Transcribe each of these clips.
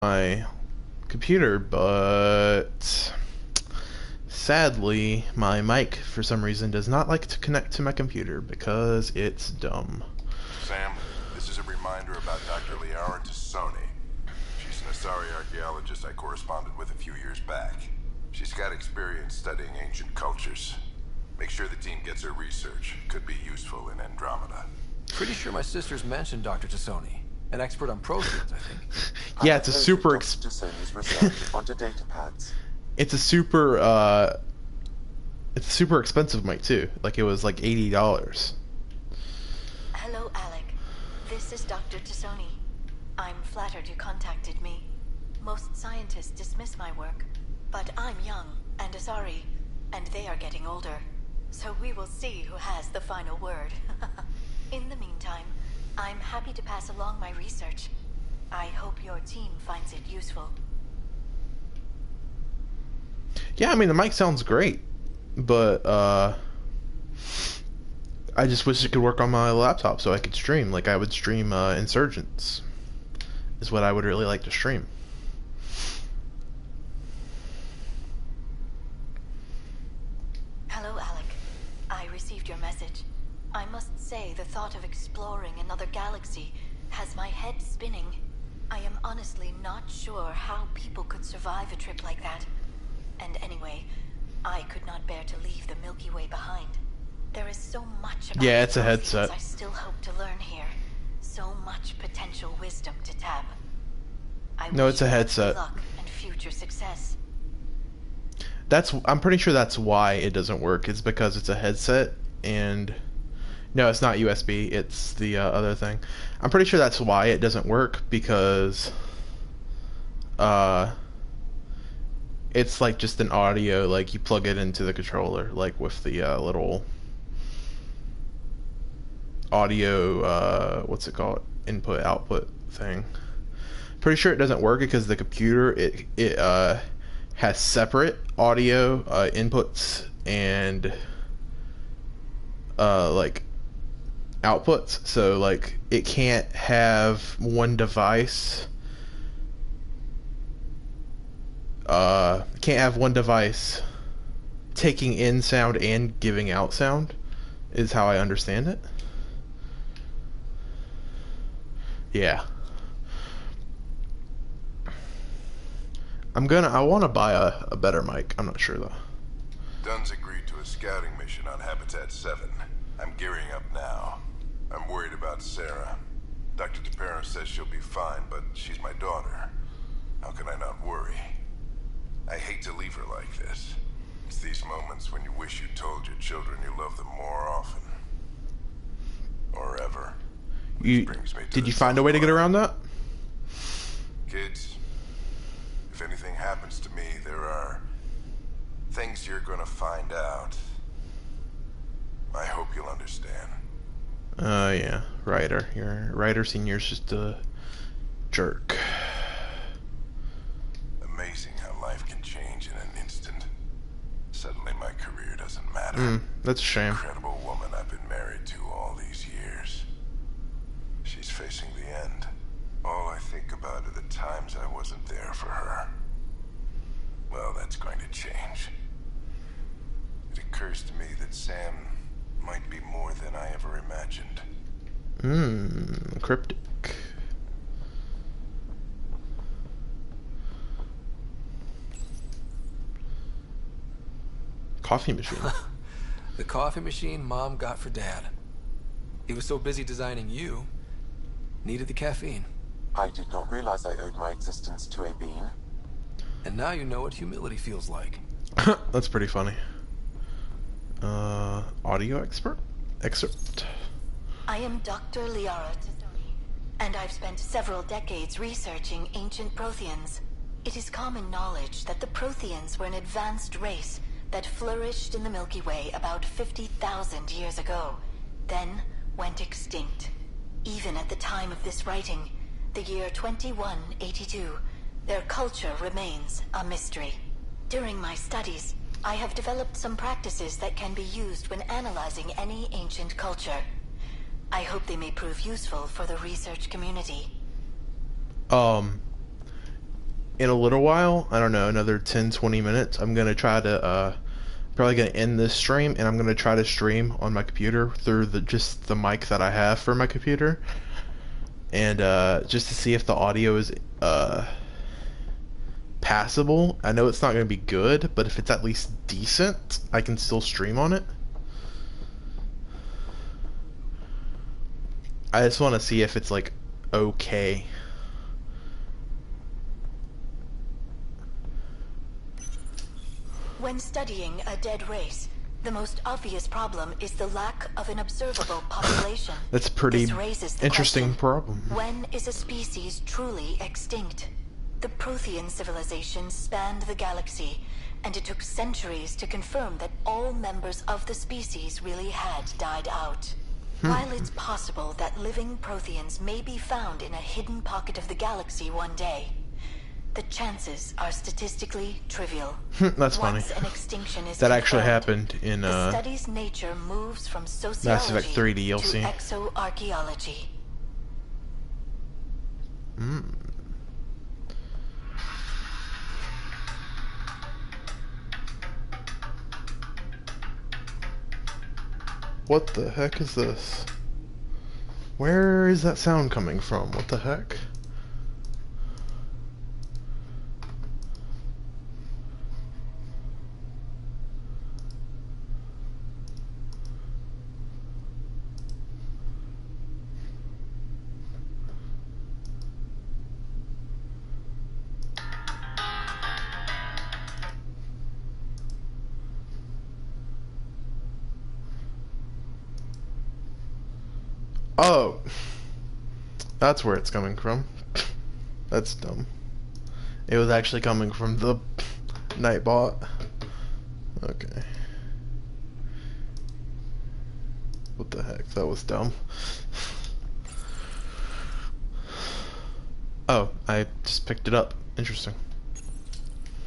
my computer, but sadly, my mic for some reason does not like to connect to my computer because it's dumb. Sam, this is a reminder about Dr. Liara Tassoni. She's an Asari archaeologist I corresponded with a few years back. She's got experience studying ancient cultures. Make sure the team gets her research. Could be useful in Andromeda. Pretty sure my sister's mentioned Dr. Tassoni. An expert on proteins, I think. Yeah, it's a super Tassoni's research onto data pads. it's a super expensive mic too. Like it was like $80. Hello, Alec. This is Dr. Tassoni. I'm flattered you contacted me. Most scientists dismiss my work, but I'm young and Asari, and they are getting older. So we will see who has the final word. In the meantime, I'm happy to pass along my research. I hope your team finds it useful. Yeah, I mean the mic sounds great, but I just wish it could work on my laptop so I could stream. Like I would stream Insurgents, is what I would really like to stream. Hello, Alec. I received your message. I must say the thought of exploring another galaxy has my head spinning. I am honestly not sure how people could survive a trip like that. And anyway, I could not bear to leave the Milky Way behind. There is so much about Yeah, it's a the headset. I still hope to learn here. So much potential wisdom to tap. No, it's a headset. Luck and future success. I'm pretty sure that's why it doesn't work. It's because it's a headset, and no, it's not USB. It's the other thing. I'm pretty sure that's why it doesn't work, because it's like just an audio. Like you plug it into the controller, like with the little audio. What's it called? Input output thing. Pretty sure it doesn't work because the computer it has separate audio inputs and like outputs, so like it can't have one device taking in sound and giving out sound, is how I understand it. Yeah. I want to buy a better mic. I'm not sure though. Dunn's agreed to a scouting mission on Habitat 7. I'm gearing up now. I'm worried about Sarah. Dr. DePero says she'll be fine, but she's my daughter. How can I not worry? I hate to leave her like this. It's these moments when you wish you told your children you love them more often. Or ever. Did you find a way to get around that? Kids, if anything happens to me, there are things you're gonna find out. I hope you'll understand. Yeah. Ryder Senior's just a jerk. Amazing how life can change in an instant. Suddenly my career doesn't matter. That's a shame. Incredible woman I've been married to all these years. She's facing the end. All I think about are the times I wasn't there for her. Well, that's going to change. It occurs to me that Sam might be more than I ever imagined. Cryptic. Coffee machine. The coffee machine Mom got for Dad. He was so busy designing you, needed the caffeine. I did not realize I owed my existence to a bean. And now you know what humility feels like. That's pretty funny. Audio excerpt. I am Dr. Liara Tassoni, and I've spent several decades researching ancient Protheans. It is common knowledge that the Protheans were an advanced race that flourished in the Milky Way about 50,000 years ago, then went extinct. Even at the time of this writing, the year 2182, their culture remains a mystery. During my studies, I have developed some practices that can be used when analyzing any ancient culture. I hope they may prove useful for the research community. in a little while, I don't know, another 10-20 minutes, I'm gonna try to probably gonna end this stream, and I'm gonna try to stream on my computer through just the mic that I have for my computer, and just to see if the audio is passable. I know it's not gonna be good, but if it's at least decent, I can still stream on it. I just want to see if it's like okay. When studying a dead race, the most obvious problem is the lack of an observable population. That's a pretty This raises the interesting question, problem. when is a species truly extinct? The Prothean civilization spanned the galaxy, and it took centuries to confirm that all members of the species really had died out. While it's possible that living Protheans may be found in a hidden pocket of the galaxy one day, the chances are statistically trivial. That's funny. Once an extinction is That actually confirmed, happened in the study's nature moves from Mass sociology Effect 3 to DLC. exoarchaeology. What the heck is this? Where is that sound coming from? What the heck? Oh, that's where it's coming from. That's dumb. It was actually coming from the Nightbot. Okay. What the heck? That was dumb. Oh, I just picked it up. Interesting.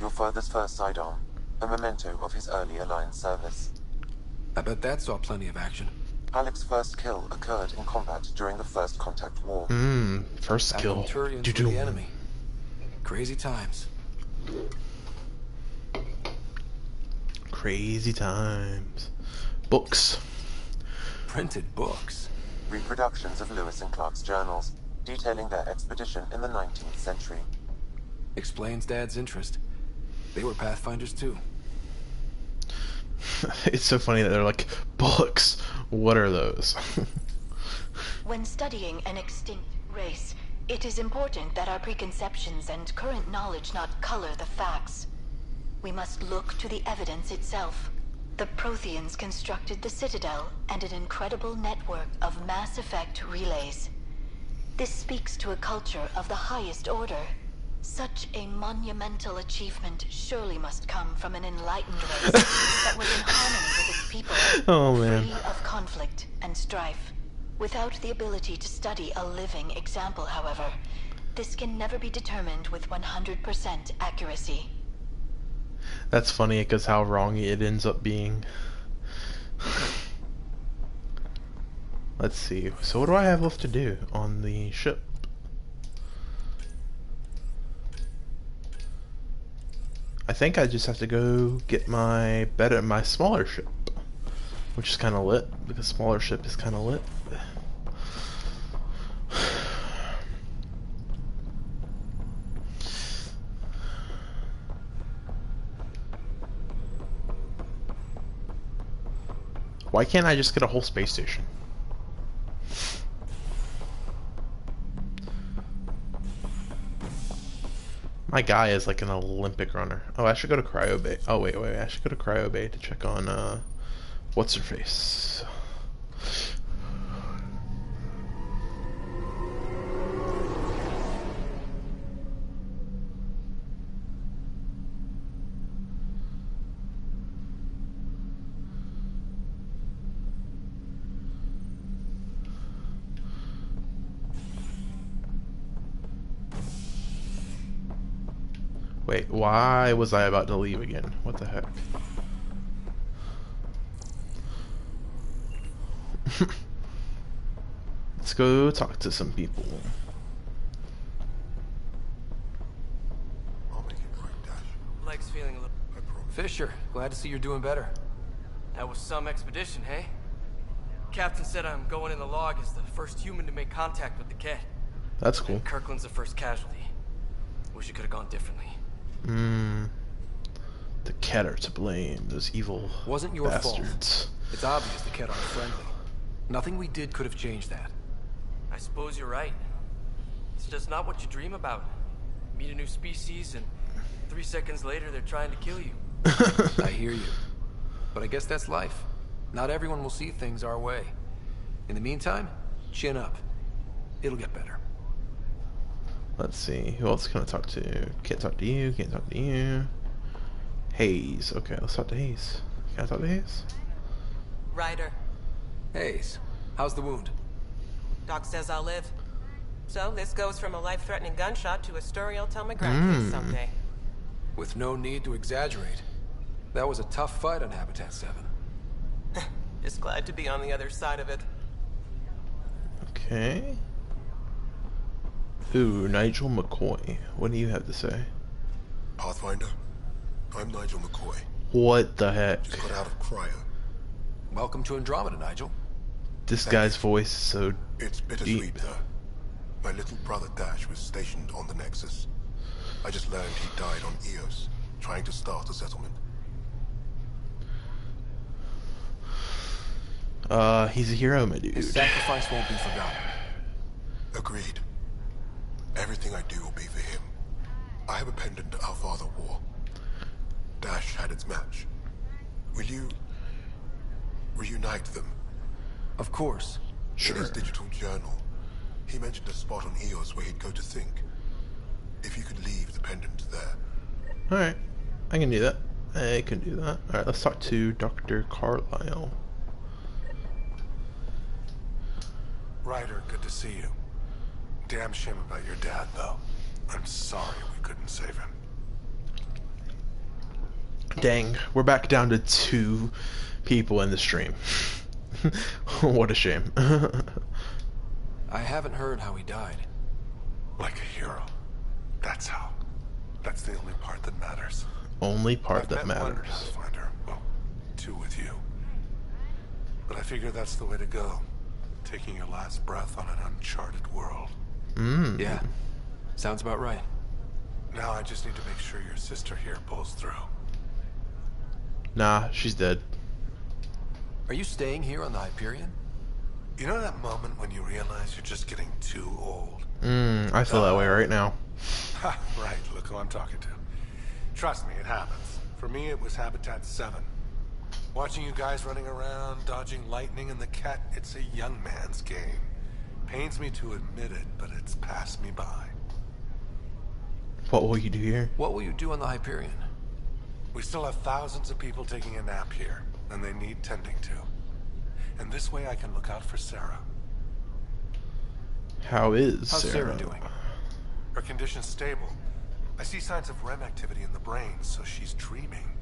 Your father's first sidearm, a memento of his early Alliance service. I bet that saw plenty of action. Alec's first kill occurred in combat during the First Contact War. First Back kill. when Turians were the enemy. Crazy times. Crazy times. Books. Printed books. Reproductions of Lewis and Clark's journals, detailing their expedition in the 19th century. Explains Dad's interest. They were Pathfinders too. It's so funny that they're like, books. What are those? When studying an extinct race, it is important that our preconceptions and current knowledge not color the facts. We must look to the evidence itself. The Protheans constructed the Citadel and an incredible network of Mass Effect relays. This speaks to a culture of the highest order. Such a monumental achievement surely must come from an enlightened race that was in harmony with its people, Oh, man. free of conflict and strife. Without the ability to study a living example, however, this can never be determined with 100% accuracy. That's funny because how wrong it ends up being. Let's see. So what do I have left to do on the ship? I think I just have to go get my smaller ship, which is kind of lit because smaller ship is kind of lit. Why can't I just get a whole space station? My guy is like an Olympic runner. Oh, I should go to Cryo Bay. Oh, wait. I should go to Cryo Bay to check on, what's her face? Wait, why was I about to leave again? What the heck? Let's go talk to some people. leg's feeling a little... I promise. Fisher, glad to see you're doing better. That was some expedition, hey? Captain said I'm going in the log as the first human to make contact with the Ket. That's cool. And Kirkland's the first casualty. Wish it could have gone differently. The Ket are to blame. Those evil Wasn't your bastards. fault. It's obvious the Ket aren't friendly. Nothing we did could have changed that. I suppose you're right. It's just not what you dream about. Meet a new species and 3 seconds later they're trying to kill you. I hear you. But I guess that's life. Not everyone will see things our way. In the meantime, chin up. It'll get better. Let's see. Who else can I talk to? Can't talk to you. Can't talk to you. Hayes. Okay, let's talk to Hayes. Can I talk to Hayes? Ryder, Hayes, how's the wound? Doc says I'll live. So this goes from a life-threatening gunshot to a story I'll tell my grandkids someday. With no need to exaggerate. That was a tough fight on Habitat 7. Just glad to be on the other side of it. Okay. Ooh, Nigel McCoy. What do you have to say? Pathfinder, I'm Nigel McCoy. What the heck? Just got out of cryo. Welcome to Andromeda, Nigel. This guy's voice is so It's bittersweet, deep. though. My little brother Dash was stationed on the Nexus. I just learned he died on Eos, trying to start a settlement. He's a hero, my dude. His sacrifice won't be forgotten. Agreed. Everything I do will be for him. I have a pendant our father wore. Dash had its match. Will you reunite them? Of course. In his digital journal, he mentioned a spot on Eos where he'd go to think. If you could leave the pendant there. Alright. I can do that. I can do that. Alright, let's talk to Dr. Carlisle. Ryder, good to see you. Damn shame about your dad, though. I'm sorry we couldn't save him. Dang, we're back down to 2 people in the stream. What a shame. I haven't heard how he died. Like a hero. That's how. That's the only part that matters. Only part I've that met one matters. Pathfinder. Well, 2 with you. But I figure that's the way to go. Taking your last breath on an uncharted world. Yeah. Sounds about right. Now I just need to make sure your sister here pulls through. Nah, she's dead. Are you staying here on the Hyperion? You know that moment when you realize you're just getting too old? I feel that way right now. Ha, right, look who I'm talking to. Trust me, it happens. For me, it was Habitat 7. Watching you guys running around, dodging lightning and the Ket, it's a young man's game. Pains me to admit it, but it's passed me by. What will you do here? What will you do on the Hyperion? We still have thousands of people taking a nap here, and they need tending to. And this way I can look out for Sarah. How is How's Sarah? Sarah doing? Her condition's stable. I see signs of REM activity in the brain, so she's dreaming.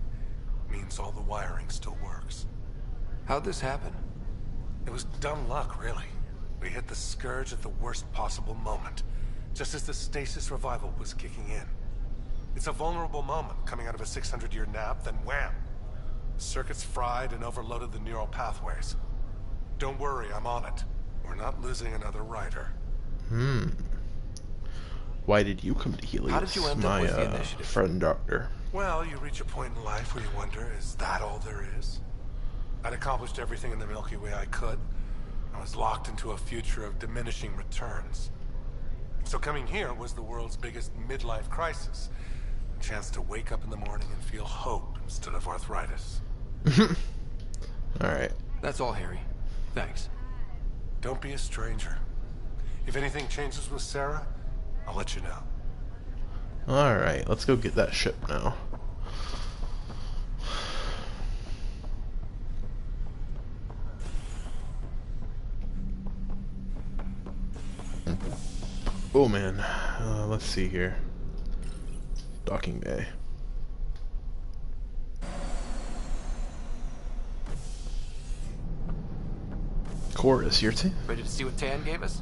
Means all the wiring still works. How'd this happen? It was dumb luck, really. We hit the Scourge at the worst possible moment, just as the stasis revival was kicking in. It's a vulnerable moment coming out of a 600-year nap, then wham! Circuits fried and overloaded the neural pathways. Don't worry, I'm on it. We're not losing another rider. Why did you come to Helios? How did you end up my with the initiative? friend doctor? Well, you reach a point in life where you wonder, is that all there is? I'd accomplished everything in the Milky Way I could. I was locked into a future of diminishing returns. So coming here was the world's biggest midlife crisis. A chance to wake up in the morning and feel hope instead of arthritis. Alright. That's all, Harry. Thanks. Don't be a stranger. If anything changes with Sarah, I'll let you know. Alright, let's go get that ship now. Oh man, let's see here. Docking bay. Chorus, you're Ready to see what Tan gave us?